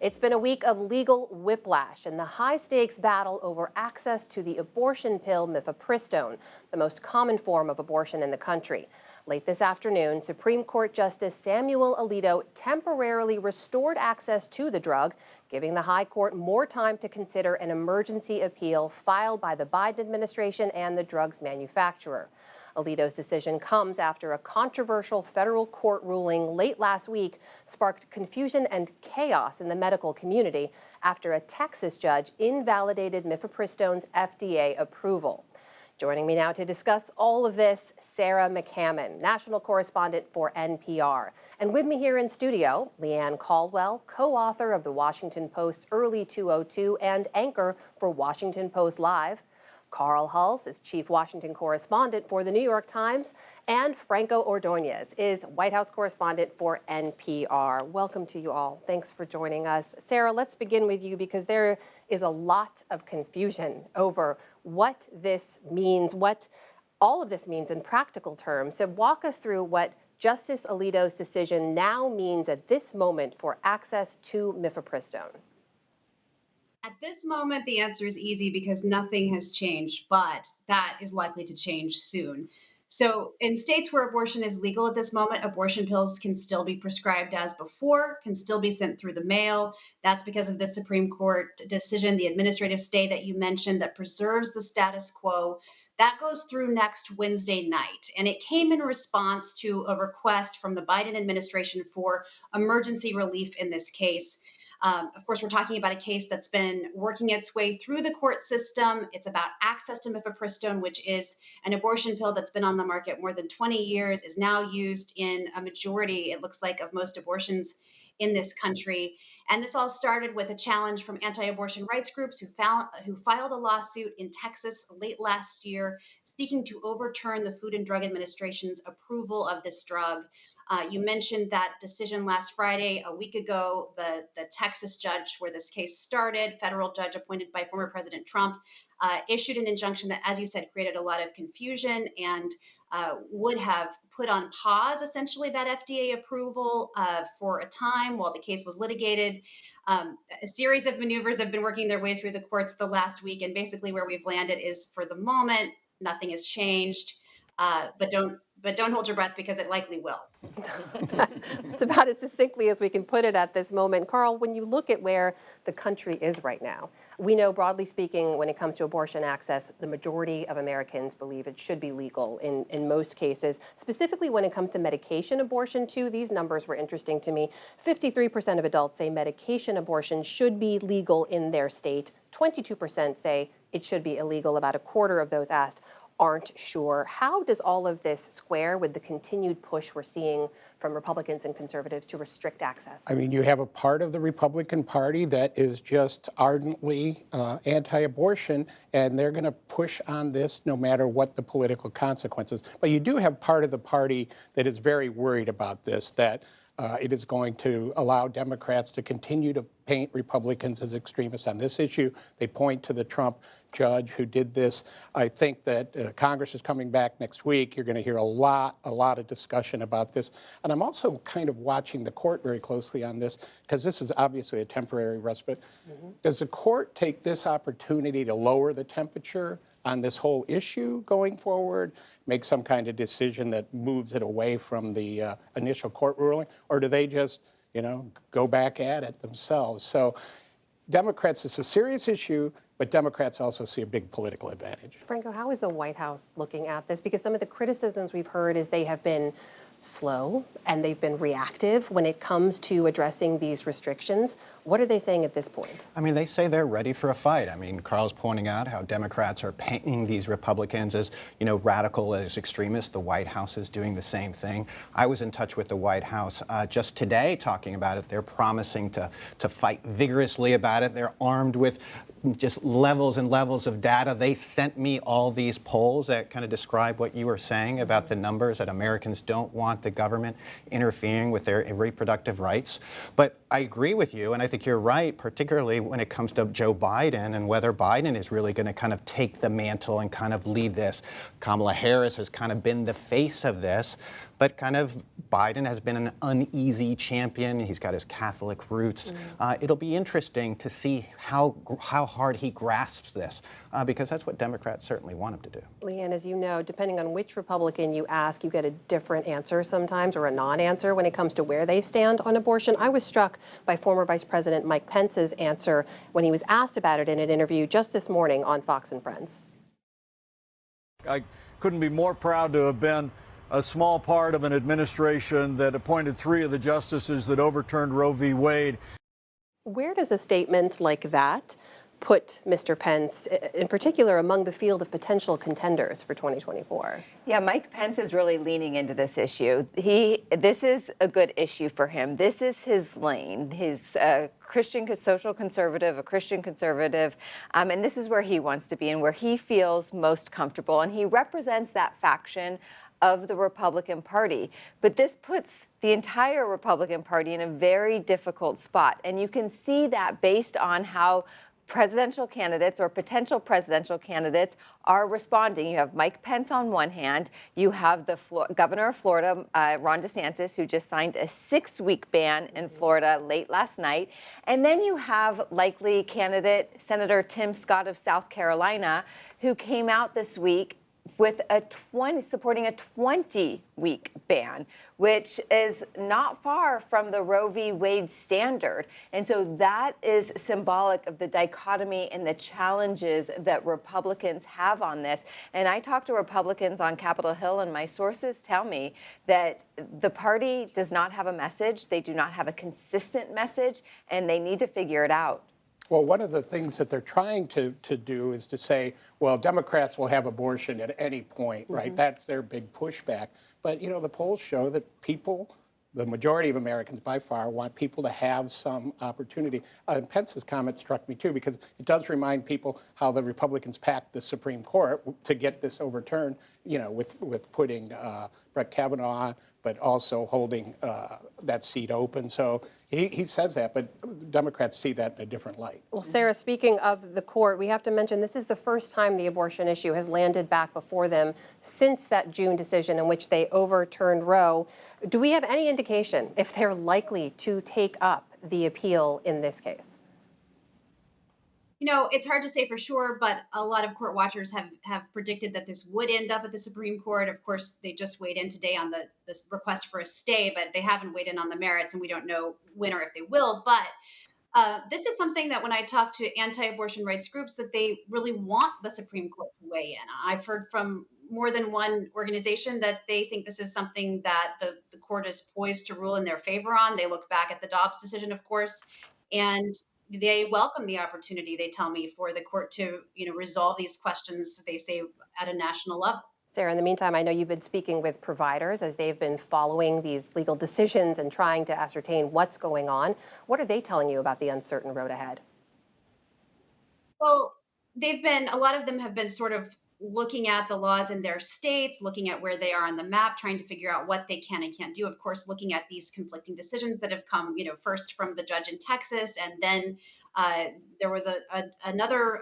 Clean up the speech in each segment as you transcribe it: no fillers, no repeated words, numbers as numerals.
It's been a week of legal whiplash and the high-stakes battle over access to the abortion pill mifepristone, the most common form of abortion in the country. Late this afternoon, Supreme Court Justice Samuel Alito temporarily restored access to the drug, giving the High Court more time to consider an emergency appeal filed by the Biden administration and the drug's manufacturer. Alito's decision comes after a controversial federal court ruling late last week sparked confusion and chaos in the medical community after a Texas judge invalidated mifepristone's FDA approval. Joining me now to discuss all of this, Sarah McCammon, national correspondent for NPR. And with me here in studio, Leanne Caldwell, co-author of the Washington Post's Early 202 and anchor for Washington Post Live. Carl Hulse is chief Washington correspondent for the New York Times, and Franco Ordonez is White House correspondent for NPR. Welcome to you all. Thanks for joining us. Sarah, let's begin with you because there is a lot of confusion over what this means, what all of this means in practical terms. So walk us through what Justice Alito's decision now means at this moment for access to mifepristone. At this moment, the answer is easy because nothing has changed, but that is likely to change soon. So in states where abortion is legal at this moment, abortion pills can still be prescribed as before, can still be sent through the mail. That's because of the Supreme Court decision, the administrative stay that you mentioned that preserves the status quo. That goes through next Wednesday night. And it came in response to a request from the Biden administration for emergency relief in this case. Of course, we're talking about a case that's been working its way through the court system. It's about access to mifepristone, which is an abortion pill that's been on the market more than 20 years, is now used in a majority, it looks like, of most abortions in this country. And this all started with a challenge from anti-abortion rights groups who filed a lawsuit in Texas late last year, seeking to overturn the Food and Drug Administration's approval of this drug. You mentioned that decision last Friday. A week ago, the Texas judge where this case started, federal judge appointed by former President Trump, issued an injunction that, as you said, created a lot of confusion and would have put on pause, essentially, that FDA approval for a time while the case was litigated. A series of maneuvers have been working their way through the courts the last week, and basically where we've landed is, for the moment, nothing has changed. But don't hold your breath because it likely will. It's about as succinctly as we can put it at this moment. Carl, when you look at where the country is right now, we know, broadly speaking, when it comes to abortion access, the majority of Americans believe it should be legal in most cases. Specifically when it comes to medication abortion, too, these numbers were interesting to me. 53% of adults say medication abortion should be legal in their state. 22% say it should be illegal. About a quarter of those asked aren't sure. How does all of this square with the continued push we're seeing from Republicans and conservatives to restrict access? I mean, you have a part of the Republican Party that is just ardently anti-abortion, and they're going to push on this no matter what the political consequences. But you do have part of the party that is very worried about this, that it is going to allow Democrats to continue to paint Republicans as extremists on this issue. They point to the Trump judge who did this. I think that Congress is coming back next week. You're going to hear a lot of discussion about this. And I'm also kind of watching the court very closely on this because this is obviously a temporary respite. Does the court take this opportunity to lower the temperature on this whole issue going forward, make some kind of decision that moves it away from the initial court ruling, or do they just, go back at it themselves? So Democrats, it's a serious issue, but Democrats also see a big political advantage. Franco, how is the White House looking at this? Because some of the criticisms we've heard is they have been slow and they've been reactive when it comes to addressing these restrictions. What are they saying at this point? I mean, they say they're ready for a fight. I mean, Carl's pointing out how Democrats are painting these Republicans as, radical, as extremists. The White House is doing the same thing. I was in touch with the White House just today talking about it. They're promising to fight vigorously about it. They're armed with just levels and levels of data. They sent me all these polls that kind of describe what you were saying about the numbers, that Americans don't want the government interfering with their reproductive rights. But I agree with you, and I think you're right, particularly when it comes to Joe Biden and whether Biden is really going to kind of take the mantle and kind of lead this. Kamala Harris has kind of been the face of this. but kind of Biden has been an uneasy champion. He's got his Catholic roots. It'll be interesting to see how hard he grasps this, because that's what Democrats certainly want him to do. Leanne, as you know, depending on which Republican you ask, you get a different answer sometimes, or a non-answer when it comes to where they stand on abortion. I was struck by former Vice President Mike Pence's answer when he was asked about it in an interview just this morning on Fox and Friends. I couldn't be more proud to have been a small part of an administration that appointed 3 of the justices that overturned Roe v. Wade. Where does a statement like that put Mr. Pence, in particular, among the field of potential contenders for 2024? Yeah, Mike Pence is really leaning into this issue. This is a good issue for him. This is his lane. He's a Christian social conservative, a Christian conservative, and this is where he wants to be and where he feels most comfortable. And he represents that faction of the Republican Party. But this puts the entire Republican Party in a very difficult spot. And you can see that based on how presidential candidates or potential presidential candidates are responding. You have Mike Pence on one hand. You have the governor of Florida, Ron DeSantis, who just signed a 6-week ban in Florida late last night. And then you have likely candidate Senator Tim Scott of South Carolina, who came out this week with supporting a 20-week ban, which is not far from the Roe v. Wade standard. And so that is symbolic of the dichotomy and the challenges that Republicans have on this. And I talk to Republicans on Capitol Hill, and my sources tell me that the party does not have a message. They do not have a consistent message, and they need to figure it out. Well, one of the things that they're trying to do is to say, well, Democrats will have abortion at any point, right? That's their big pushback. But, you know, the polls show that people, the majority of Americans by far, want people to have some opportunity. Pence's comment struck me, too, because it does remind people how the Republicans packed the Supreme Court to get this overturned, you know, with putting Brett Kavanaugh on, but also holding that seat open. So he says that, but Democrats see that in a different light. Well, Sarah, speaking of the court, we have to mention this is the first time the abortion issue has landed back before them since that June decision in which they overturned Roe. Do we have any indication if they're likely to take up the appeal in this case? You know, it's hard to say for sure, but a lot of court watchers have predicted that this would end up at the Supreme Court. Of course, they just weighed in today on this request for a stay, but they haven't weighed in on the merits, and we don't know when or if they will. But this is something that when I talk to anti-abortion rights groups, that they really want the Supreme Court to weigh in. I've heard from more than one organization that they think this is something that the court is poised to rule in their favor on. They look back at the Dobbs decision, of course, and they welcome the opportunity, they tell me, for the court to, you know, resolve these questions, they say, at a national level. Sarah, in the meantime, I know you've been speaking with providers as they've been following these legal decisions and trying to ascertain what's going on. What are they telling you about the uncertain road ahead? Well, a lot of them have been sort of looking at the laws in their states, looking at where they are on the map, trying to figure out what they can and can't do. Of course, looking at these conflicting decisions that have come, you know, first from the judge in Texas, and then there was another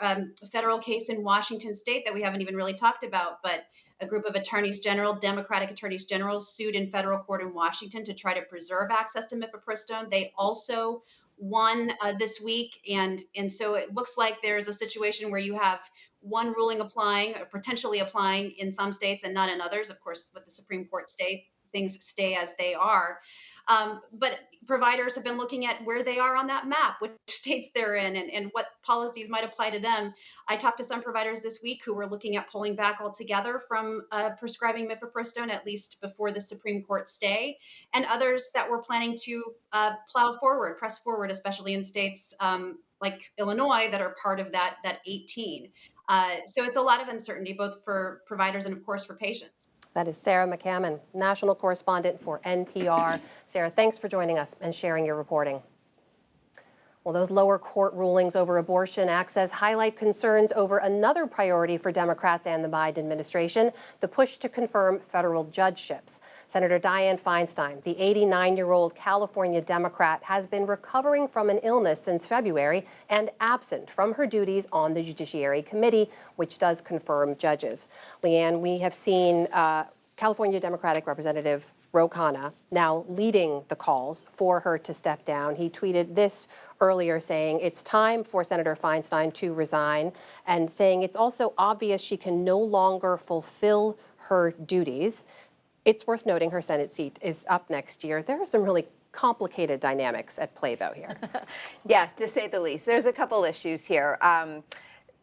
federal case in Washington state that we haven't even really talked about, but a group of attorneys general, Democratic attorneys general, sued in federal court in Washington to try to preserve access to mifepristone. They also won this week, and so it looks like there's a situation where you have one ruling applying, or potentially applying in some states and not in others. Of course, with the Supreme Court things stay as they are. But providers have been looking at where they are on that map, which states they're in, and what policies might apply to them. I talked to some providers this week who were looking at pulling back altogether from prescribing mifepristone, at least before the Supreme Court stay, and others that were planning to press forward, especially in states like Illinois that are part of that 18. So it's a lot of uncertainty, both for providers and, of course, for patients. That is Sarah McCammon, national correspondent for NPR. Sarah, thanks for joining us and sharing your reporting. Well, those lower court rulings over abortion access highlight concerns over another priority for Democrats and the Biden administration, the push to confirm federal judgeships. Senator Dianne Feinstein, the 89-year-old California Democrat, has been recovering from an illness since February and absent from her duties on the Judiciary Committee, which does confirm judges. Leanne, we have seen California Democratic Representative Ro Khanna, now leading the calls for her to step down. He tweeted this earlier saying it's time for Senator Feinstein to resign, and saying it's also obvious she can no longer fulfill her duties. It's worth noting her Senate seat is up next year. There are some really complicated dynamics at play, though, here. Yeah, to say the least. There's a couple issues here.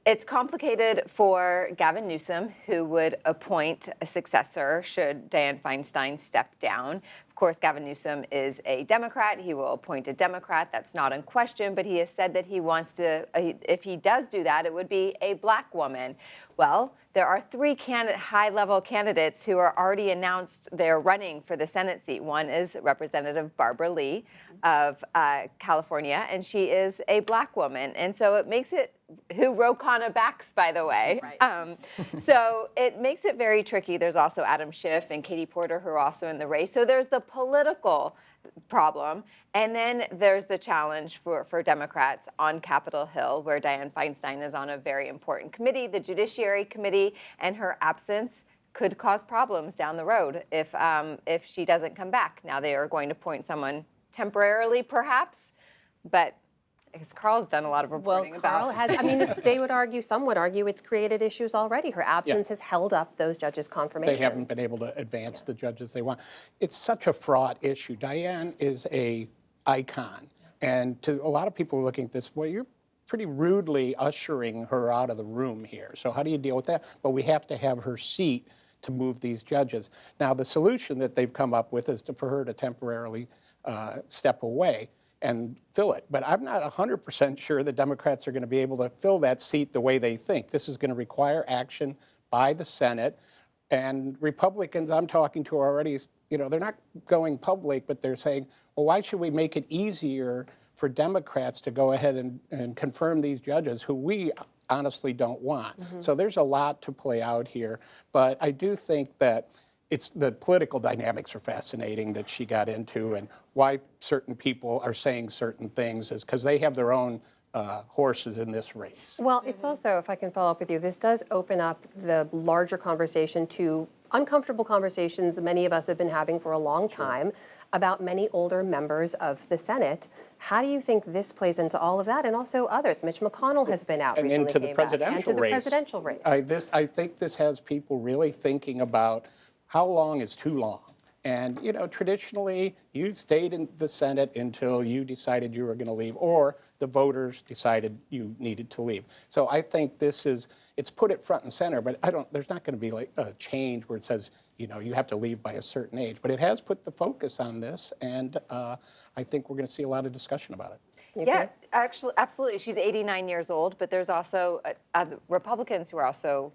It's complicated for Gavin Newsom, who would appoint a successor should Dianne Feinstein step down. Of course, Gavin Newsom is a Democrat. He will appoint a Democrat. That's not in question, but he has said that he wants to, if he does do that, it would be a black woman. Well, there are three high-level candidates who are already announced they're running for the Senate seat. One is Representative Barbara Lee of California, and she is a black woman. And so it makes it, who Ro Khanna backs, by the way. Right. So it makes it very tricky. There's also Adam Schiff and Katie Porter who are also in the race. So there's the political problem. And then there's the challenge for Democrats on Capitol Hill, where Dianne Feinstein is on a very important committee, the Judiciary Committee, and her absence could cause problems down the road if she doesn't come back. Now they are going to appoint someone temporarily, perhaps, but I guess Carl's done a lot of reporting Carl about. has, I mean, they would argue, some would argue it's created issues already. Her absence has held up those judges' confirmations. They haven't been able to advance the judges they want. It's such a fraught issue. Dianne is a icon. And to a lot of people looking at this, well, you're pretty rudely ushering her out of the room here. So how do you deal with that? Well, we have to have her seat to move these judges. Now, the solution that they've come up with is for her to temporarily step away and fill it. But I'm not 100% sure the Democrats are going to be able to fill that seat the way they think. This is going to require action by the Senate. And Republicans I'm talking to already, you know, they're not going public, but they're saying, well, why should we make it easier for Democrats to go ahead and confirm these judges who we honestly don't want? Mm-hmm. So there's a lot to play out here. But I do think that it's the political dynamics are fascinating that she got into, and why certain people are saying certain things is because they have their own horses in this race. Well, it's also, if I can follow up with you, this does open up the larger conversation to uncomfortable conversations many of us have been having for a long time about many older members of the Senate. How do you think this plays into all of that, and also others? Mitch McConnell has been out and recently, into the presidential race. Presidential race. I think this has people really thinking about how long is too long. And, you know, traditionally, you stayed in the Senate until you decided you were going to leave, or the voters decided you needed to leave. So I think it's put it front and center, but there's not going to be like a change where it says, you know, you have to leave by a certain age. But it has put the focus on this, and I think we're going to see a lot of discussion about it. Yeah, actually, absolutely. She's 89 years old, but there's also Republicans who are also,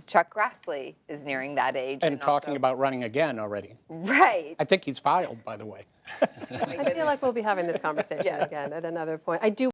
Chuck Grassley is nearing that age. And talking about running again already. Right. I think he's filed, by the way. I feel like we'll be having this conversation again at another point. I do